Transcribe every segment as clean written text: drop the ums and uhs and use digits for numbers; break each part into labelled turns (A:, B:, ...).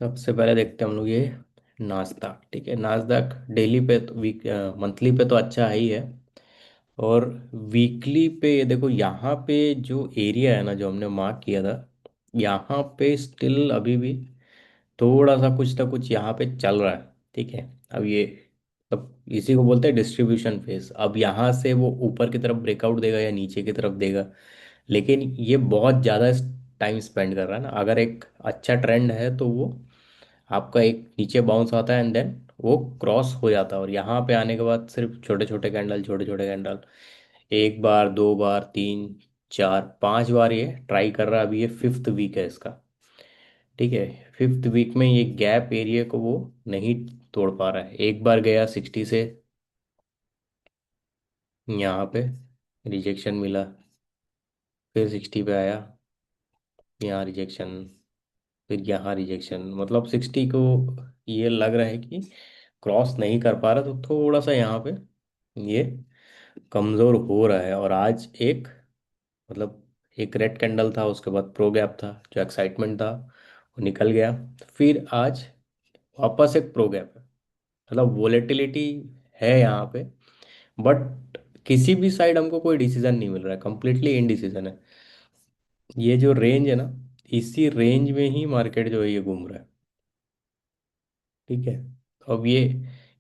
A: सबसे पहले देखते हैं हम लोग ये नास्दाक। ठीक है, नास्दाक डेली पे तो वीक मंथली पे तो अच्छा ही है। और वीकली पे ये देखो, यहाँ पे जो एरिया है ना जो हमने मार्क किया था, यहाँ पे स्टिल अभी भी थोड़ा सा कुछ ना कुछ यहाँ पे चल रहा है। ठीक है, अब ये अब इसी को बोलते हैं डिस्ट्रीब्यूशन फेज। अब यहाँ से वो ऊपर की तरफ ब्रेकआउट देगा या नीचे की तरफ देगा, लेकिन ये बहुत ज़्यादा टाइम स्पेंड कर रहा है ना। अगर एक अच्छा ट्रेंड है तो वो आपका एक नीचे बाउंस आता है एंड देन वो क्रॉस हो जाता है, और यहाँ पे आने के बाद सिर्फ छोटे छोटे कैंडल, छोटे छोटे कैंडल, एक बार, दो बार, तीन, चार, पांच बार ये ट्राई कर रहा है। अभी ये फिफ्थ वीक है इसका। ठीक है, फिफ्थ वीक में ये गैप एरिया को वो नहीं तोड़ पा रहा है। एक बार गया 60 से, यहाँ पे रिजेक्शन मिला, फिर 60 पे आया, यहाँ रिजेक्शन, फिर यहाँ रिजेक्शन। मतलब 60 को ये लग रहा है कि क्रॉस नहीं कर पा रहा, तो थोड़ा सा यहाँ पे ये कमज़ोर हो रहा है। और आज एक मतलब एक रेड कैंडल था, उसके बाद प्रो गैप था, जो एक्साइटमेंट था वो निकल गया। फिर आज वापस एक प्रो गैप है। मतलब वोलेटिलिटी है यहाँ पे, बट किसी भी साइड हमको कोई डिसीजन नहीं मिल रहा है, कंप्लीटली इनडिसीजन है। ये जो रेंज है ना, इसी रेंज में ही मार्केट जो है ये घूम रहा है। ठीक है, तो अब ये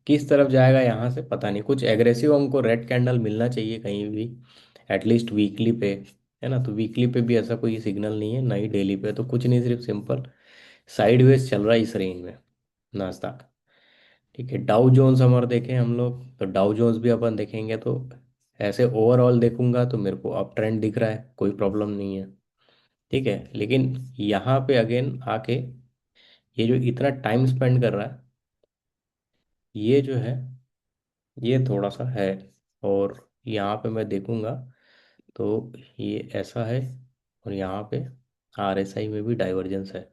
A: किस तरफ जाएगा यहाँ से पता नहीं। कुछ एग्रेसिव हमको रेड कैंडल मिलना चाहिए कहीं भी, एटलीस्ट वीकली पे, है ना। तो वीकली पे भी ऐसा कोई सिग्नल नहीं है, ना ही डेली पे। तो कुछ नहीं, सिर्फ सिंपल साइडवेज चल रहा है इस रेंज में नास्डॉक। ठीक है, डाउ जोन्स हमारे देखें हम लोग, तो डाउ जोन्स भी अपन देखेंगे तो ऐसे ओवरऑल देखूंगा तो मेरे को अप ट्रेंड दिख रहा है, कोई प्रॉब्लम नहीं है। ठीक है, लेकिन यहाँ पे अगेन आके ये जो इतना टाइम स्पेंड कर रहा है, ये जो है ये थोड़ा सा है। और यहाँ पे मैं देखूंगा तो ये ऐसा है, और यहाँ पे आरएसआई में भी डाइवर्जेंस है।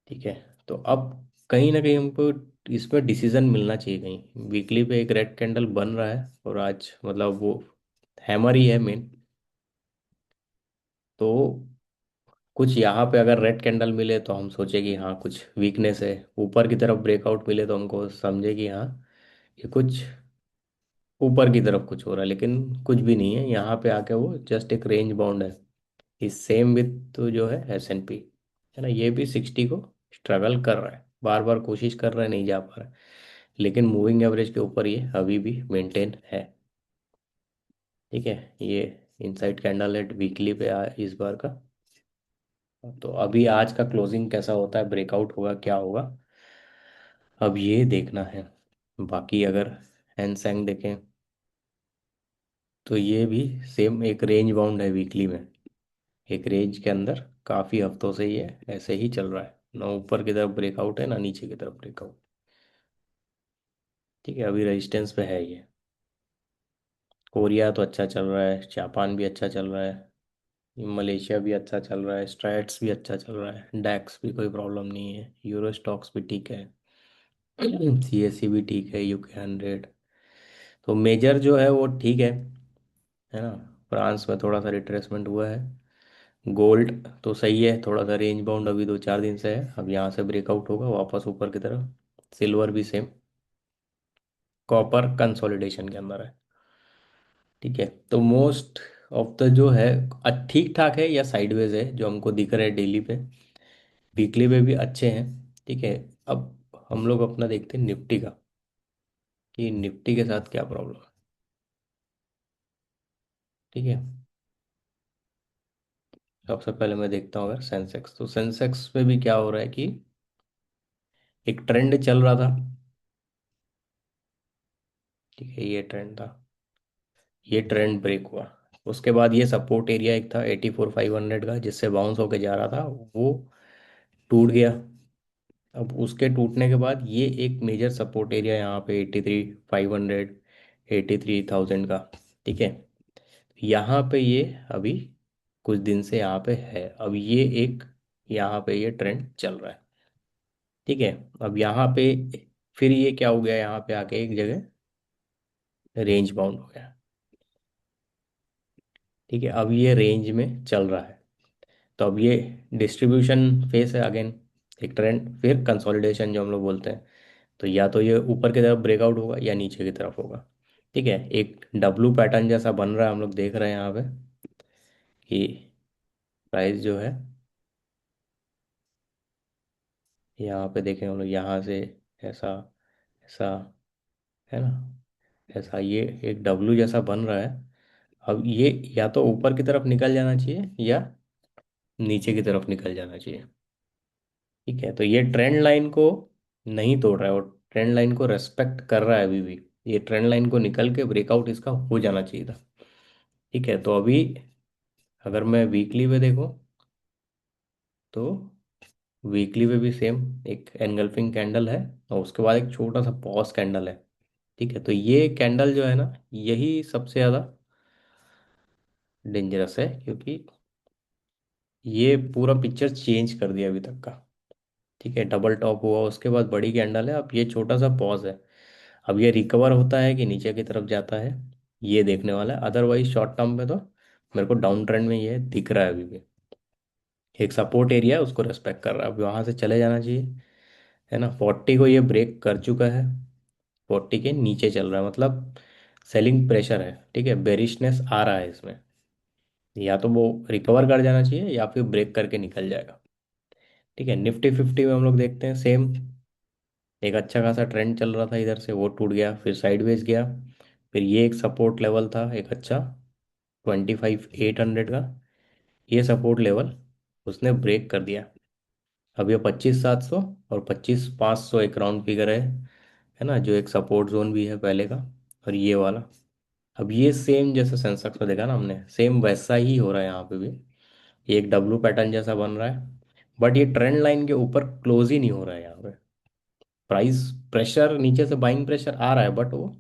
A: ठीक है, तो अब कहीं ना कहीं हमको इसमें डिसीजन मिलना चाहिए। कहीं वीकली पे एक रेड कैंडल बन रहा है, और आज मतलब वो हैमर ही है मेन। तो कुछ यहाँ पे अगर रेड कैंडल मिले तो हम सोचे कि हाँ कुछ वीकनेस है, ऊपर की तरफ ब्रेकआउट मिले तो हमको समझे कि हाँ ये कुछ ऊपर की तरफ कुछ हो रहा है। लेकिन कुछ भी नहीं है, यहाँ पे आके वो जस्ट एक रेंज बाउंड है। इस सेम विथ तो जो है S&P, है ना, ये भी 60 को स्ट्रगल कर रहा है, बार बार कोशिश कर रहा है, नहीं जा पा रहा है। लेकिन मूविंग एवरेज के ऊपर ये अभी भी मेंटेन है। ठीक है, ये इनसाइड कैंडल एट वीकली पे आया इस बार का। तो अभी आज का क्लोजिंग कैसा होता है, ब्रेकआउट होगा क्या होगा, अब ये देखना है। बाकी अगर हैंसैंग देखें तो ये भी सेम एक रेंज बाउंड है वीकली में। एक रेंज के अंदर काफ़ी हफ्तों से ये ऐसे ही चल रहा है, ना ऊपर की तरफ ब्रेकआउट है ना नीचे की तरफ ब्रेकआउट। ठीक है, अभी रेजिस्टेंस पे है ये। कोरिया तो अच्छा चल रहा है, जापान भी अच्छा चल रहा है, मलेशिया भी अच्छा चल रहा है, स्ट्रैट्स भी अच्छा चल रहा है, डैक्स भी कोई प्रॉब्लम नहीं है, यूरो स्टॉक्स भी ठीक है, CSC भी ठीक है, UK 100। तो मेजर जो है वो ठीक है ना। फ्रांस में थोड़ा सा रिट्रेसमेंट हुआ है। गोल्ड तो सही है, थोड़ा सा रेंज बाउंड अभी 2 4 दिन से है, अब यहाँ से ब्रेकआउट होगा वापस ऊपर की तरफ। सिल्वर भी सेम, कॉपर कंसोलिडेशन के अंदर है। ठीक है, तो मोस्ट ऑफ द जो है ठीक ठाक है या साइडवेज है जो हमको दिख रहा है डेली पे। वीकली पे भी अच्छे हैं। ठीक है, अब हम लोग अपना देखते हैं निफ्टी का, कि निफ्टी के साथ क्या प्रॉब्लम है। ठीक है, सबसे पहले मैं देखता हूँ अगर सेंसेक्स, तो सेंसेक्स पे भी क्या हो रहा है कि एक ट्रेंड चल रहा था। ठीक है, ये ट्रेंड था, ये ट्रेंड ब्रेक हुआ। उसके बाद ये सपोर्ट एरिया एक था 84 500 का, जिससे बाउंस होके जा रहा था, वो टूट गया। अब उसके टूटने के बाद ये एक मेजर सपोर्ट एरिया यहाँ पे 83 500, 83,000 का। ठीक है, यहाँ पे ये अभी कुछ दिन से यहाँ पे है, अब ये एक यहाँ पे ये ट्रेंड चल रहा है। ठीक है, अब यहाँ पे फिर ये क्या हो गया, यहाँ पे आके एक जगह रेंज बाउंड हो गया। ठीक है, अब ये रेंज में चल रहा है। तो अब ये डिस्ट्रीब्यूशन फेस है अगेन, एक ट्रेंड, फिर कंसोलिडेशन जो हम लोग बोलते हैं। तो या तो ये ऊपर की तरफ ब्रेकआउट होगा या नीचे की तरफ होगा। ठीक है, एक डब्लू पैटर्न जैसा बन रहा है, हम लोग देख रहे हैं यहाँ पे कि प्राइस जो है, यहाँ पे देखें हम लोग यहाँ से ऐसा, ऐसा, है ना, ऐसा ये एक डब्लू जैसा बन रहा है। अब ये या तो ऊपर की तरफ निकल जाना चाहिए या नीचे की तरफ निकल जाना चाहिए। ठीक है, तो ये ट्रेंड लाइन को नहीं तोड़ रहा है, और ट्रेंड लाइन को रेस्पेक्ट कर रहा है अभी भी। ये ट्रेंड लाइन को निकल के ब्रेकआउट इसका हो जाना चाहिए था। ठीक है, तो अभी अगर मैं वीकली पे देखूं तो वीकली पे भी सेम एक एनगल्फिंग कैंडल है, और उसके बाद एक छोटा सा पॉज कैंडल है। ठीक है, तो ये कैंडल जो है ना, यही सबसे ज़्यादा डेंजरस है, क्योंकि ये पूरा पिक्चर चेंज कर दिया अभी तक का। ठीक है, डबल टॉप हुआ, उसके बाद बड़ी कैंडल है, अब ये छोटा सा पॉज है। अब ये रिकवर होता है कि नीचे की तरफ जाता है, ये देखने वाला है। अदरवाइज शॉर्ट टर्म में तो मेरे को डाउन ट्रेंड में ये दिख रहा है अभी भी। एक सपोर्ट एरिया है, उसको रेस्पेक्ट कर रहा है, अब वहाँ से चले जाना चाहिए, है ना। 40 को ये ब्रेक कर चुका है, 40 के नीचे चल रहा है, मतलब सेलिंग प्रेशर है। ठीक है, बेरिशनेस आ रहा है इसमें, या तो वो रिकवर कर जाना चाहिए या फिर ब्रेक करके निकल जाएगा। ठीक है, निफ्टी 50 में हम लोग देखते हैं सेम, एक अच्छा खासा ट्रेंड चल रहा था इधर से, वो टूट गया, फिर साइडवेज गया। फिर ये एक सपोर्ट लेवल था एक अच्छा, 25,800 का, ये सपोर्ट लेवल उसने ब्रेक कर दिया। अब ये 25,700 और 25,500 एक राउंड फिगर है ना, जो एक सपोर्ट जोन भी है पहले का, और ये वाला। अब ये सेम जैसे सेंसेक्स में देखा ना हमने, सेम वैसा ही हो रहा है यहाँ पे भी। ये एक डब्लू पैटर्न जैसा बन रहा है, बट ये ट्रेंड लाइन के ऊपर क्लोज ही नहीं हो रहा है यहाँ पे। प्राइस प्रेशर नीचे से, बाइंग प्रेशर आ रहा है, बट वो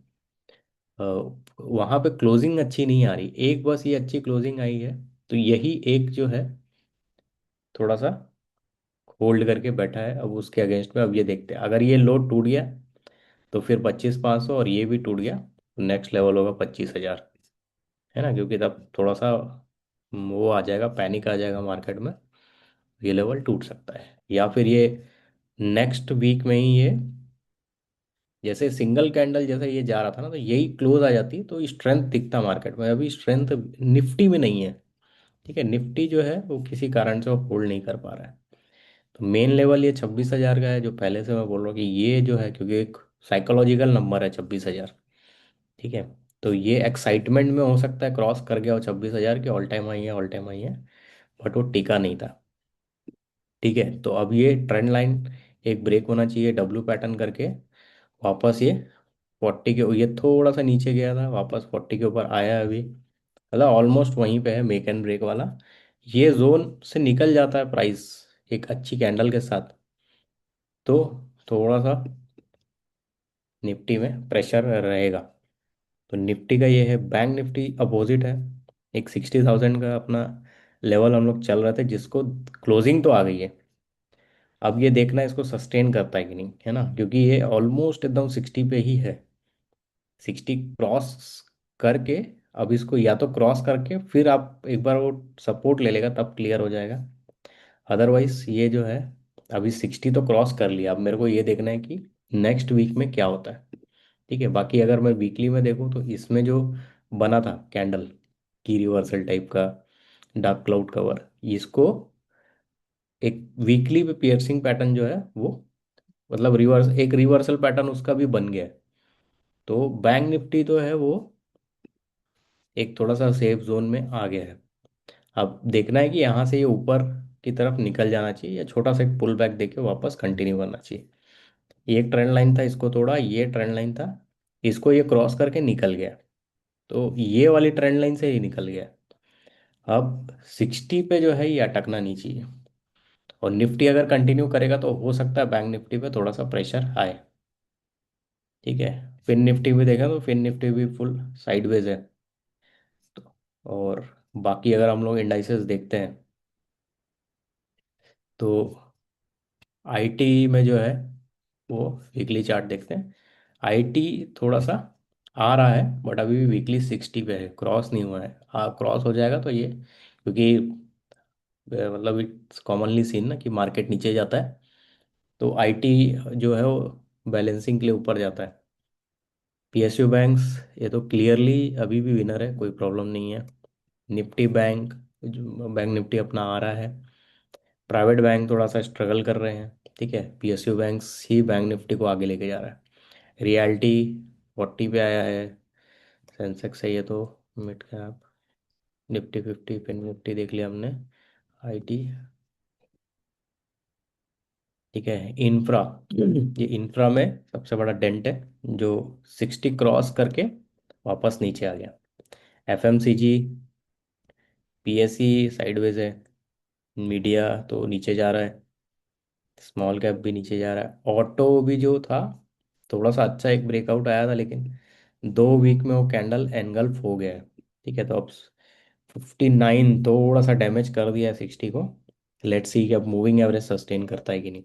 A: वहाँ पे क्लोजिंग अच्छी नहीं आ रही। एक बस ये अच्छी क्लोजिंग आई है, तो यही एक जो है थोड़ा सा होल्ड करके बैठा है अब उसके अगेंस्ट में। अब ये देखते हैं, अगर ये लो टूट गया तो फिर 25,500, और ये भी टूट गया तो नेक्स्ट लेवल होगा 25,000, है ना, क्योंकि तब थोड़ा सा वो आ जाएगा, पैनिक आ जाएगा मार्केट में, ये लेवल टूट सकता है। या फिर ये नेक्स्ट वीक में ही ये जैसे सिंगल कैंडल जैसे ये जा रहा था ना, तो यही क्लोज आ जाती तो स्ट्रेंथ दिखता मार्केट में। अभी स्ट्रेंथ निफ्टी में नहीं है। ठीक है, निफ्टी जो है वो किसी कारण से वो होल्ड नहीं कर पा रहा है। तो मेन लेवल ये 26,000 का है, जो पहले से मैं बोल रहा हूँ कि ये जो है, क्योंकि एक साइकोलॉजिकल नंबर है 26,000। ठीक है, तो ये एक्साइटमेंट में हो सकता है क्रॉस कर गया हो 26,000 के, ऑल टाइम हाई है, ऑल टाइम हाई है, बट वो टिका नहीं था। ठीक है, तो अब ये ट्रेंड लाइन एक ब्रेक होना चाहिए डब्लू पैटर्न करके, वापस ये 40 के, ये थोड़ा सा नीचे गया था, वापस 40 के ऊपर आया है अभी, मतलब ऑलमोस्ट वहीं पे है मेक एंड ब्रेक वाला। ये जोन से निकल जाता है प्राइस एक अच्छी कैंडल के साथ, तो थोड़ा सा निफ्टी में प्रेशर रहेगा। तो निफ्टी का ये है, बैंक निफ्टी अपोजिट है, एक 60,000 का अपना लेवल हम लोग चल रहे थे, जिसको क्लोजिंग तो आ गई है। अब ये देखना है इसको सस्टेन करता है कि नहीं, है ना, क्योंकि ये ऑलमोस्ट एकदम 60 पे ही है। 60 क्रॉस करके, अब इसको या तो क्रॉस करके फिर आप एक बार वो सपोर्ट ले लेगा, तब क्लियर हो जाएगा। अदरवाइज ये जो है, अभी 60 तो क्रॉस कर लिया, अब मेरे को ये देखना है कि नेक्स्ट वीक में क्या होता है। ठीक है, बाकी अगर मैं वीकली में देखूँ तो इसमें जो बना था कैंडल की रिवर्सल टाइप का डार्क क्लाउड कवर, इसको एक वीकली पे पियर्सिंग पैटर्न जो है वो, मतलब रिवर्स, एक रिवर्सल पैटर्न उसका भी बन गया है। तो बैंक निफ्टी तो है वो एक थोड़ा सा सेफ जोन में आ गया है। अब देखना है कि यहाँ से ये ऊपर की तरफ निकल जाना चाहिए, या छोटा सा एक पुल बैक देके वापस कंटिन्यू करना चाहिए। ये एक ट्रेंड लाइन था, इसको तोड़ा, ये ट्रेंड लाइन था, इसको ये क्रॉस करके निकल गया, तो ये वाली ट्रेंड लाइन से ही निकल गया। अब 60 पे जो है ये अटकना नहीं चाहिए, और निफ्टी अगर कंटिन्यू करेगा तो हो सकता है बैंक निफ्टी पे थोड़ा सा प्रेशर आए। ठीक है, फिन निफ्टी भी देखा तो फिन निफ्टी भी फुल साइडवेज है। तो और बाकी अगर हम लोग इंडाइसेस देखते हैं तो आईटी में जो है वो वीकली चार्ट देखते हैं। आईटी थोड़ा सा आ रहा है, बट अभी भी वीकली 60 पे है, क्रॉस नहीं हुआ है। हाँ, क्रॉस हो जाएगा तो ये, क्योंकि मतलब इट्स कॉमनली सीन ना कि मार्केट नीचे जाता है तो आईटी जो है वो बैलेंसिंग के लिए ऊपर जाता है। पीएसयू बैंक्स ये तो क्लियरली अभी भी विनर है, कोई प्रॉब्लम नहीं है। निफ्टी बैंक, जो बैंक निफ्टी अपना आ रहा है। प्राइवेट बैंक थोड़ा सा स्ट्रगल कर रहे हैं, ठीक है। पीएसयू बैंक्स ही बैंक निफ्टी को आगे लेके जा रहा है। रियल्टी 40 पे आया है। सेंसेक्स है ये तो। Mid cap, Nifty 50, fin Nifty देख लिया हमने। आईटी, ठीक है। इंफ्रा, ये इंफ्रा में सबसे बड़ा डेंट है जो 60 क्रॉस करके वापस नीचे आ गया। एफएमसीजी, पीएसई साइडवेज है। मीडिया तो नीचे जा रहा है। स्मॉल कैप भी नीचे जा रहा है। ऑटो भी जो था थोड़ा सा अच्छा एक ब्रेकआउट आया था, लेकिन 2 वीक में वो कैंडल एनगल्फ हो गया है, ठीक है। तो अब 59 थोड़ा सा डैमेज कर दिया है 60 को। लेट्स सी कि अब मूविंग एवरेज सस्टेन करता है कि नहीं,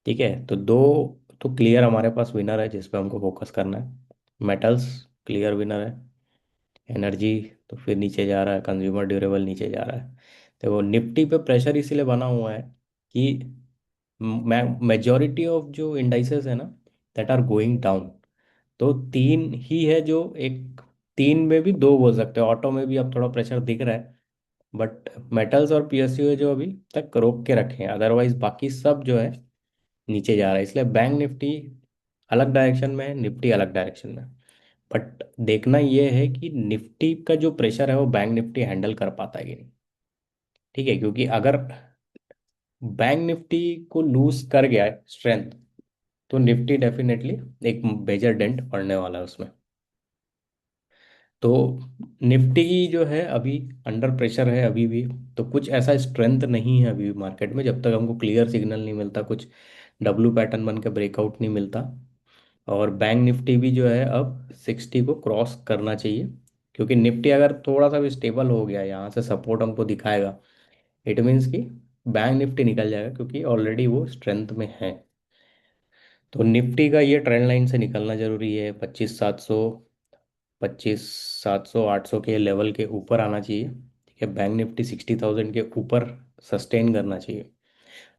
A: ठीक है। तो दो तो क्लियर हमारे पास विनर है जिस पे हमको फोकस करना है। मेटल्स क्लियर विनर है। एनर्जी तो फिर नीचे जा रहा है। कंज्यूमर ड्यूरेबल नीचे जा रहा है। तो वो निफ्टी पे प्रेशर इसीलिए बना हुआ है कि मेजोरिटी ऑफ जो इंडाइसेस है ना दैट आर गोइंग डाउन। तो तीन ही है जो एक, तीन में भी दो बोल सकते हो। ऑटो में भी अब थोड़ा प्रेशर दिख रहा है, बट मेटल्स और पीएसयू है जो अभी तक रोक के रखे हैं। अदरवाइज बाकी सब जो है नीचे जा रहा है। इसलिए बैंक निफ्टी अलग डायरेक्शन में है, निफ्टी अलग डायरेक्शन में है। बट देखना यह है कि निफ्टी का जो प्रेशर है वो बैंक निफ्टी हैंडल कर पाता है कि नहीं, ठीक है। क्योंकि अगर बैंक निफ्टी को लूज कर गया है स्ट्रेंथ तो निफ्टी डेफिनेटली एक मेजर डेंट पड़ने वाला है उसमें। तो निफ्टी जो है अभी अंडर प्रेशर है अभी भी। तो कुछ ऐसा स्ट्रेंथ नहीं है अभी मार्केट में जब तक हमको क्लियर सिग्नल नहीं मिलता, कुछ डब्लू पैटर्न बन के ब्रेकआउट नहीं मिलता। और बैंक निफ्टी भी जो है अब 60 को क्रॉस करना चाहिए। क्योंकि निफ्टी अगर थोड़ा सा भी स्टेबल हो गया, यहाँ से सपोर्ट हमको दिखाएगा, इट मीन्स कि बैंक निफ्टी निकल जाएगा क्योंकि ऑलरेडी वो स्ट्रेंथ में है। तो निफ्टी का ये ट्रेंड लाइन से निकलना जरूरी है। 25,700, 25,700 800 के लेवल के ऊपर आना चाहिए, ठीक है। बैंक निफ्टी 60,000 के ऊपर सस्टेन करना चाहिए।